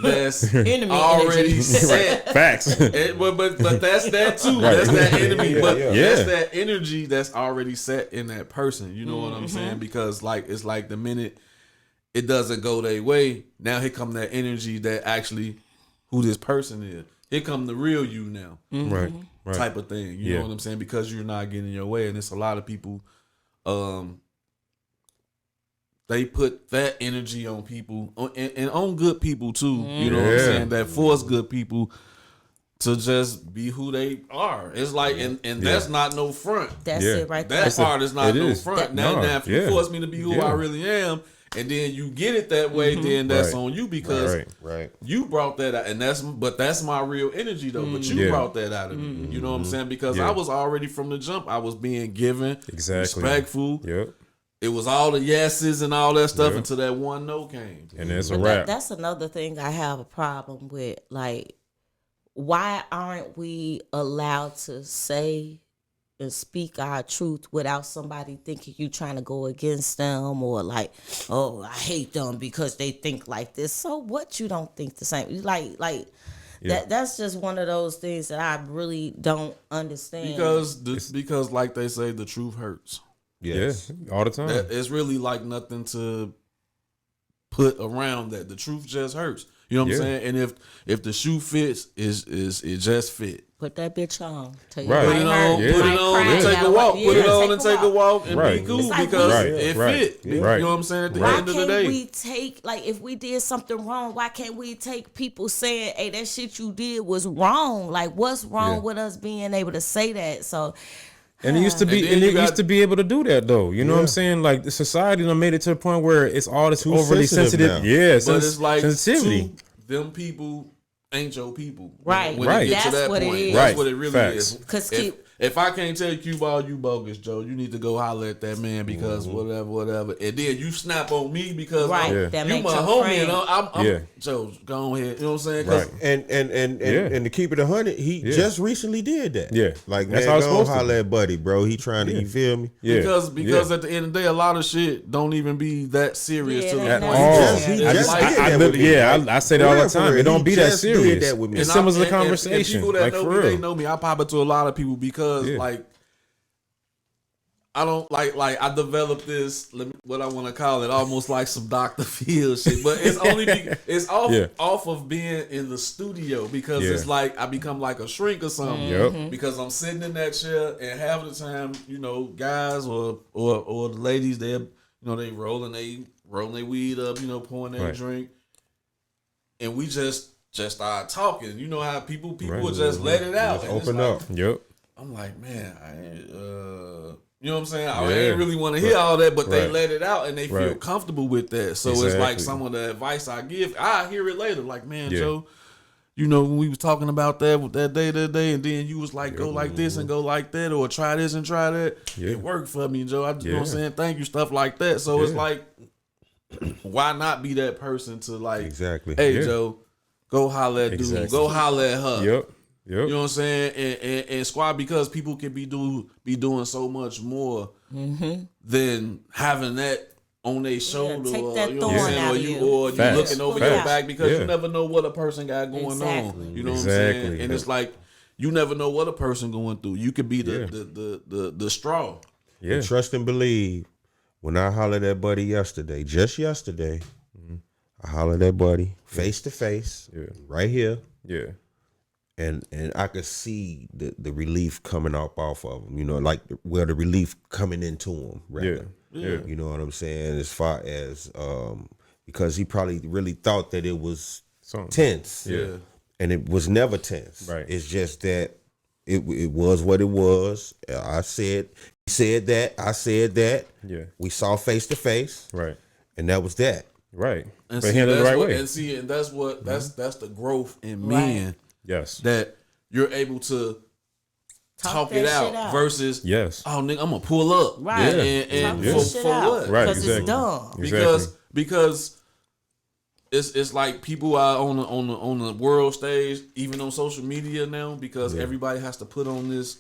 that's already set. Facts. But that's that too. That's that enemy. But that's that energy that's already set in that person. You know what I'm saying? Because it's like the minute it doesn't go their way, now here come that energy that actually who this person is. Here come the real you now. Right. Type of thing. You know what I'm saying? Because you're not getting your way, and it's a lot of people. They put that energy on people and on good people too. You know what I'm saying? That force good people to just be who they are. It's like, and that's not no front. That's it right there. That part is not no front. Now if you force me to be who I really am, and then you get it that way, then that's on you because you brought that out. And that's my real energy though. But you brought that out of me. You know what I'm saying? Because I was already from the jump. I was being given, respectful. It was all the yeses and all that stuff until that one no came. And that's a wrap. That's another thing I have a problem with. Like, why aren't we allowed to say and speak our truth without somebody thinking you trying to go against them or like, oh, I hate them because they think like this. So what? You don't think the same? That's just one of those things that I really don't understand. Because like they say, the truth hurts. Yes, all the time. It's really like nothing to put around that. The truth just hurts. You know what I'm saying? And if the shoe fits, it just fit. Put that bitch on. Put it on. Put it on and take a walk. Put it on and take a walk and be cool because it fit. You know what I'm saying? At the end of the day. Why can't we take, like, if we did something wrong, why can't we take people saying, hey, that shit you did was wrong? Like, what's wrong with us being able to say that? So... And it used to be, used to be able to do that though. You know what I'm saying? Like the society done made it to the point where it's all this overly sensitive. But it's like sensitivity. Them people ain't your people. Right. When it gets to that point, it is. That's what it really Facts. is. Because if I can't tell you Qball, you bogus, Joe. You need to go holler at that man because whatever. And then you snap on me because that you my homie and I'm Joe, go ahead. You know what I'm saying? And to keep it 100, he just recently did that. Yeah. Like, that's man, how go holler at buddy, bro. He trying to, you feel me? Yeah. Because at the end of the day, a lot of shit don't even be that serious to me. At all. I say that all the time. It don't be that serious. It's similar to the conversation. People that know me, they know me. I pop it to a lot of people because like I don't like I developed this, what I want to call it, almost like some Dr. Phil shit, but it's only it's off of being in the studio, because it's like I become like a shrink or something, because I'm sitting in that chair, and half of the time, you know, guys or the ladies, they rolling their weed up, you know, pouring their drink, and we just start talking. You know how people will just let it out, just open up. I'm like, man, I ain't, you know what I'm saying? I ain't really want to hear all that, but they let it out and they feel comfortable with that. So it's like some of the advice I give, I hear it later. Like, man, Joe, you know, when we was talking about that day, and then you was like, go like this and go like that, or try this and try that. It worked for me, Joe. You know what I'm saying? Thank you, stuff like that. So it's like, why not be that person to like, hey, Joe, go holler at dude, go holler at her. You know what I'm saying? And squad, because people can be doing so much more than having that on their shoulder, take or that you know what I'm saying, or you looking over your back, because you never know what a person got going on. You know what I'm saying? And it's like, you never know what a person going through. You could be the straw. And trust and believe. When I hollered at buddy yesterday, just yesterday, I hollered at buddy face to face, right here. And I could see the relief coming off of him, you know, like where the relief coming into him, rather. You know what I'm saying? As far as because he probably really thought that it was tense, and it was never tense. It's just that it was what it was. He said that, I said that. We saw face to face, and that was that. And but see, handle it the right way. And that's what that's the growth in men. That you're able to talk it out versus oh nigga, I'm gonna pull up and for what? Because it's dumb. Because it's like people are on the world stage, even on social media now, because everybody has to put on this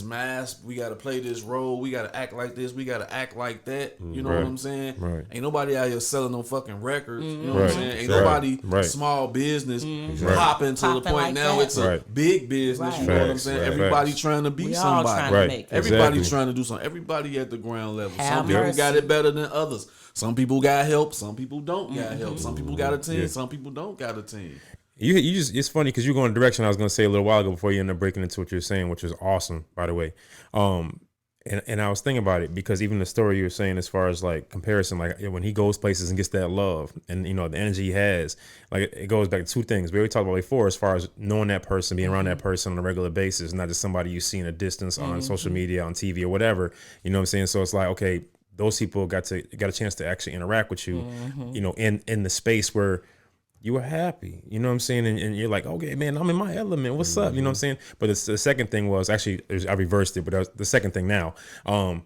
mask. We got to play this role. We got to act like this. We got to act like that. You know what I'm saying? Ain't nobody out here selling no fucking records. You know what I'm saying? Ain't nobody small business popping to the point like now that. it's a big business. You know what I'm saying? Everybody trying to be somebody. Everybody trying to do something. Everybody at the ground level. Some people got it better than others. Some people got help. Some people don't got help. Some people got a team. Some people don't got a team. You just, it's funny because you're going in a direction I was going to say a little while ago before you end up breaking into what you're saying, which is awesome, by the way. And I was thinking about it because even the story you were saying as far as like comparison, like when he goes places and gets that love and, you know, the energy he has, like it goes back to two things. We already talked about before as far as knowing that person, being around that person on a regular basis, not just somebody you see in a distance on social media, on TV or whatever. You know what I'm saying? So it's like, okay, those people got a chance to actually interact with you, you know, in the space where you were happy, you know what I'm saying? And you're like, okay, man, I'm in my element. What's up? You know what I'm saying? But the second thing was actually, I reversed it, but that was the second thing now. I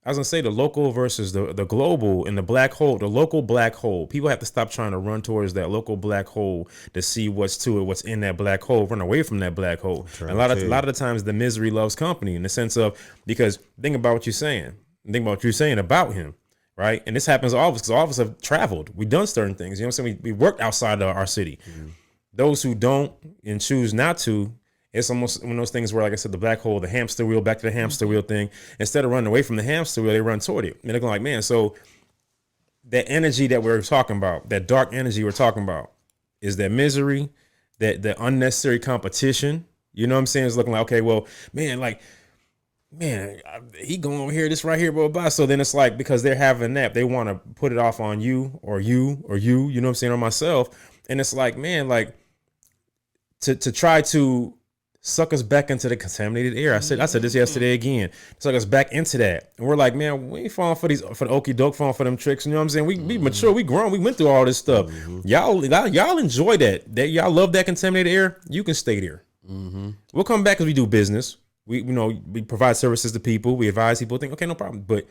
was gonna say the local versus the global and the black hole, the local black hole. People have to stop trying to run towards that local black hole to see what's to it, what's in that black hole, run away from that black hole. And a lot of the times the misery loves company in the sense of, because think about what you're saying. Think about what you're saying about him. Right. And this happens to all of us because all of us have traveled. We've done certain things. You know what I'm saying? We worked outside of our city. Those who don't and choose not to, it's almost one of those things where, like I said, the black hole, the hamster wheel, back to the hamster wheel thing. Instead of running away from the hamster wheel, they run toward it. And they're going like, man, so that energy that we're talking about, that dark energy we're talking about, is that misery, that the unnecessary competition. You know what I'm saying? It's looking like, okay, well, man, he going over here, this right here, blah, blah, blah. So then it's like, because they're having that, they want to put it off on you or you, you know what I'm saying, or myself. And it's like, man, like to try to suck us back into the contaminated air. I said this yesterday again, suck us back into that. And we're like, man, we ain't falling for the okie doke, falling for them tricks. You know what I'm saying? We mature, we grown, we went through all this stuff. Y'all enjoy that y'all love that contaminated air. You can stay there. We'll come back because we do business. We provide services to people. We advise people. Think, okay, no problem. But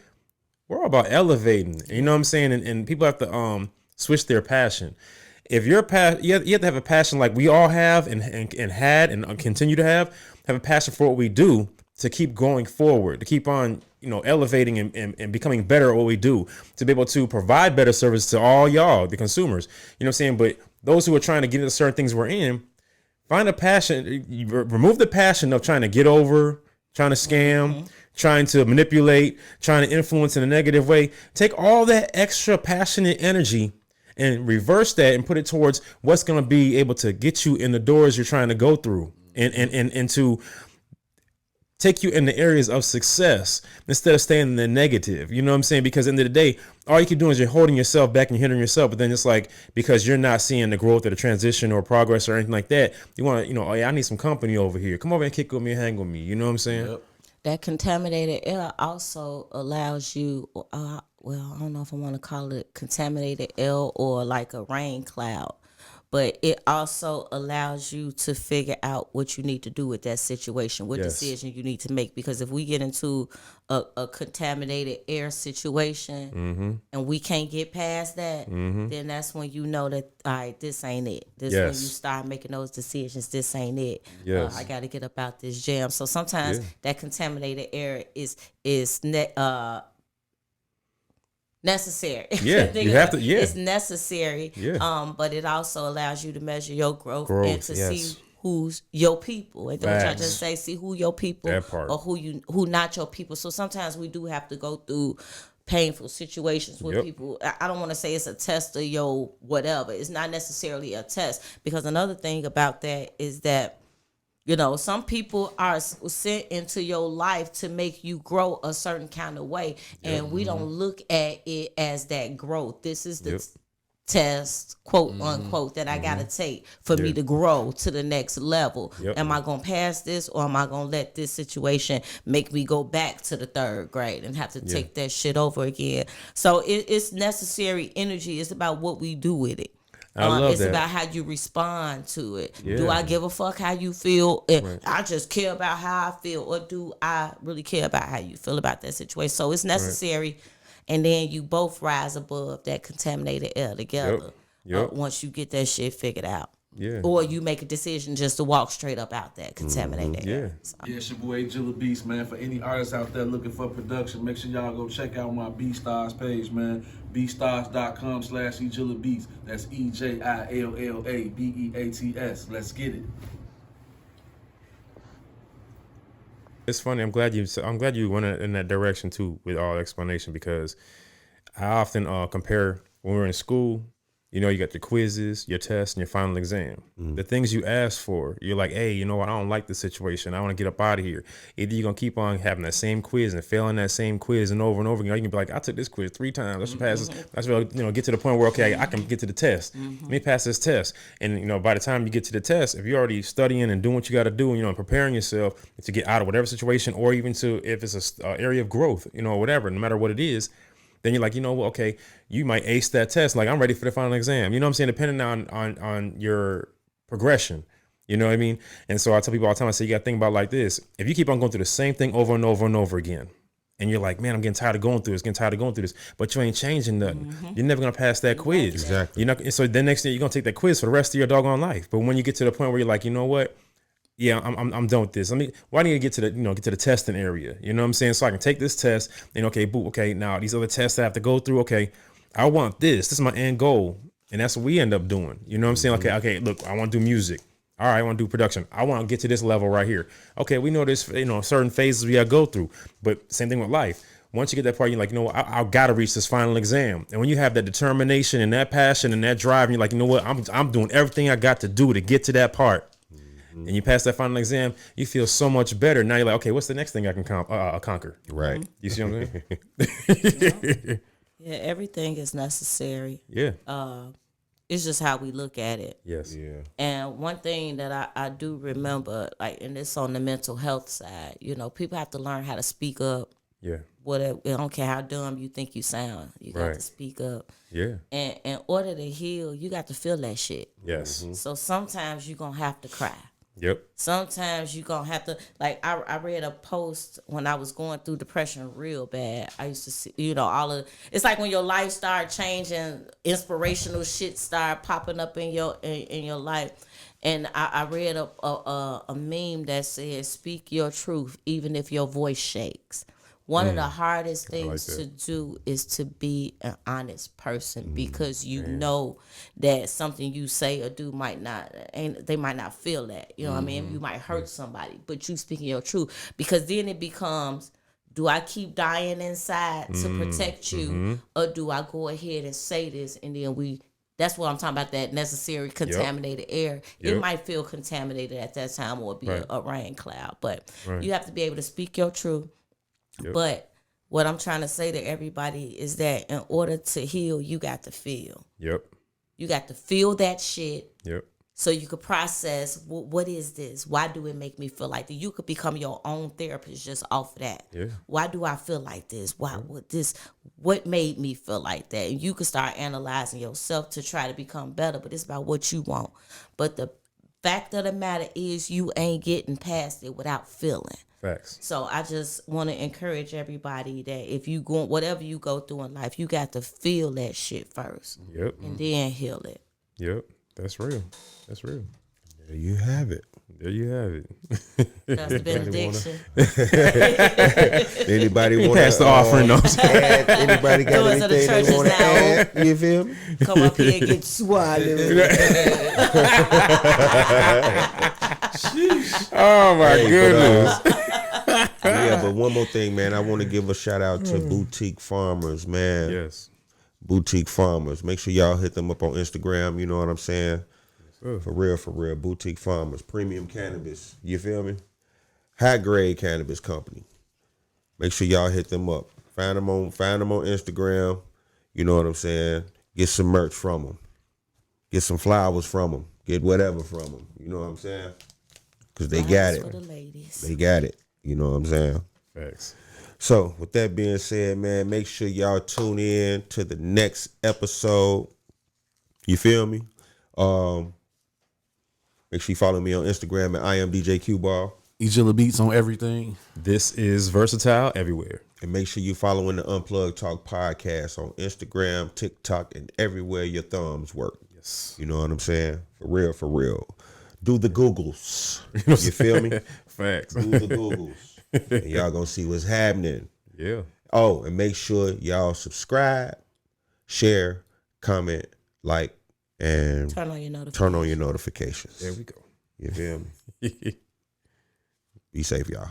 we're all about elevating. You know what I'm saying? And people have to switch their passion. If you're you have to have a passion like we all have and had and continue to have a passion for what we do to keep going forward, to keep on, you know, elevating and becoming better at what we do, to be able to provide better service to all y'all, the consumers. You know what I'm saying? But those who are trying to get into certain things we're in, find a passion. Remove the passion of trying to get over, trying to scam, trying to manipulate, trying to influence in a negative way. Take all that extra passionate energy and reverse that and put it towards what's going to be able to get you in the doors you're trying to go through and to take you in the areas of success instead of staying in the negative. You know what I'm saying? Because at the end of the day, all you keep doing is you're holding yourself back and hindering yourself. But then it's like, because you're not seeing the growth or the transition or progress or anything like that, you want to, oh yeah, I need some company over here. Come over and kick with me and hang with me. You know what I'm saying? Yep. That contaminated air also allows you, well, I don't know if I want to call it contaminated air or like a rain cloud, but it also allows you to figure out what you need to do with that situation, what decision you need to make. Because if we get into a contaminated air situation and we can't get past that, then that's when you know that, all right, this ain't it. This when you start making those decisions, this ain't it. I got to get up out this jam. So sometimes that contaminated air is necessary. Yeah, you have to. Yeah, it's necessary. Yeah. But it also allows you to measure your growth and to see who's your people. And don't I just say, see who your people or who not your people. So sometimes we do have to go through painful situations with people. I don't want to say it's a test of your whatever. It's not necessarily a test, because another thing about that is that, you know, some people are sent into your life to make you grow a certain kind of way, and we don't look at it as that growth. This is the test, quote unquote, that I gotta take for me to grow to the next level. Am I gonna pass this, or am I gonna let this situation make me go back to the third grade and have to take that shit over again? So it's necessary energy. It's about what we do with it. It's about how you respond to it. Do I give a fuck how you feel? I just care about how I feel, or do I really care about how you feel about that situation? So it's necessary, and then you both rise above that contaminated air together. Once you get that shit figured out. Or you make a decision just to walk straight up out that contaminated air. So. Yeah, it's your boy Jilla Beats, man. For any artists out there looking for production, make sure y'all go check out my BeatStars page, man. BeatStars.com/eJillaBeats. That's EJILLABEATS. Let's get it. It's funny. I'm glad you went in that direction too with all explanation, because I often compare when we're in school. You know, you got your quizzes, your tests, and your final exam. The things you ask for, you're like, hey, you know what? I don't like this situation. I want to get up out of here. Either you're going to keep on having that same quiz and failing that same quiz and over again. You can be like, I took this quiz 3 times. I should pass this. I should, get to the point where, okay, I can get to the test. Let me pass this test. And, by the time you get to the test, if you're already studying and doing what you got to do, and, preparing yourself to get out of whatever situation, or even to, if it's a area of growth, whatever, no matter what it is, then you're like, you know what, okay, you might ace that test. Like, I'm ready for the final exam. You know what I'm saying? Depending on your progression. You know what I mean? And so I tell people all the time, I say, you got to think about it like this. If you keep on going through the same thing over and over and over again, and you're like, man, I'm getting tired of going through this, but you ain't changing nothing. You're never going to pass that quiz. Exactly. So then next thing you're going to take that quiz for the rest of your doggone life. But when you get to the point where you're like, you know what? Yeah, I'm done with this. I need to get to the testing area. You know what I'm saying? So I can take this test and okay, now these other tests I have to go through. Okay, I want this. This is my end goal. And that's what we end up doing. You know what I'm saying? Okay, look, I want to do music. All right, I want to do production. I want to get to this level right here. Okay, we know there's certain phases we gotta go through. But same thing with life. Once you get that part, you're like, I gotta reach this final exam. And when you have that determination and that passion and that drive, and you're like, you know what, I'm doing everything I got to do to get to that part. And you pass that final exam, you feel so much better. Now you're like, okay, what's the next thing I can conquer? Right. You see what I'm saying? Yeah, everything is necessary. Yeah. It's just how we look at it. Yes. Yeah. And one thing that I do remember, and it's on the mental health side, people have to learn how to speak up. Yeah. Whatever, I don't care how dumb you think you sound. You got to speak up. Yeah. And in order to heal, you got to feel that shit. Yes. So sometimes you're going to have to cry. Yep. Sometimes you're going to have to, I read a post when I was going through depression real bad. I used to see, it's like when your life start changing, inspirational shit start popping up in your life. And I read a meme that says, speak your truth, even if your voice shakes. One of the hardest things to do is to be an honest person, because you know that something you say or do they might not feel that. You know what I mean? You might hurt somebody, but you speaking your truth, because then it becomes, Do I keep dying inside to protect you, or do I go ahead and say this, and then that's what I'm talking about, that necessary contaminated air. It might feel contaminated at that time, or be a rain cloud, but you have to be able to speak your truth. But what I'm trying to say to everybody is that in order to heal, you got to feel. You got to feel that shit. So you could process, what is this? Why do it make me feel like that? You could become your own therapist just off of that. Why do I feel like this? What made me feel like that? And you could start analyzing yourself to try to become better, but it's about what you want. But the fact of the matter is, you ain't getting past it without feeling. Facts. So I just want to encourage everybody that if you go, whatever you go through in life, you got to feel that shit first. And then heal it. That's real. That's real. There you have it. There you have it. That's the benediction. Anybody want Pass the offering notes. Anybody got Doors of the anything they churches want to now. add? You feel me? Come up here and get swallowed. Oh my goodness. Yeah, but one more thing, man. I want to give a shout out to Boutique Farmers, man. Yes. Boutique Farmers. Make sure y'all hit them up on Instagram. You know what I'm saying? For real, for real. Boutique Farmers. Premium cannabis. You feel me? High grade cannabis company. Make sure y'all hit them up. Find them on Instagram. You know what I'm saying? Get some merch from them. Get some flowers from them. Get whatever from them. You know what I'm saying? Because they got it. For the ladies. They got it. You know what I'm saying? Facts. So, with that being said, man, make sure y'all tune in to the next episode. You feel me? Make sure you follow me on Instagram at I am DJ Qball. Jilla beats on everything. This is Versatile Everywhere. And make sure you following the Unplugged Talk podcast on Instagram, TikTok, and everywhere your thumbs work. Yes. You know what I'm saying? For real, for real. Do the Googles. You feel me? Facts. Do the Googles. And y'all gonna see what's happening. Yeah. Oh, and make sure y'all subscribe, share, comment, like, and Turn on your notifications. turn on your notifications. There we go. You feel me? Be safe, y'all.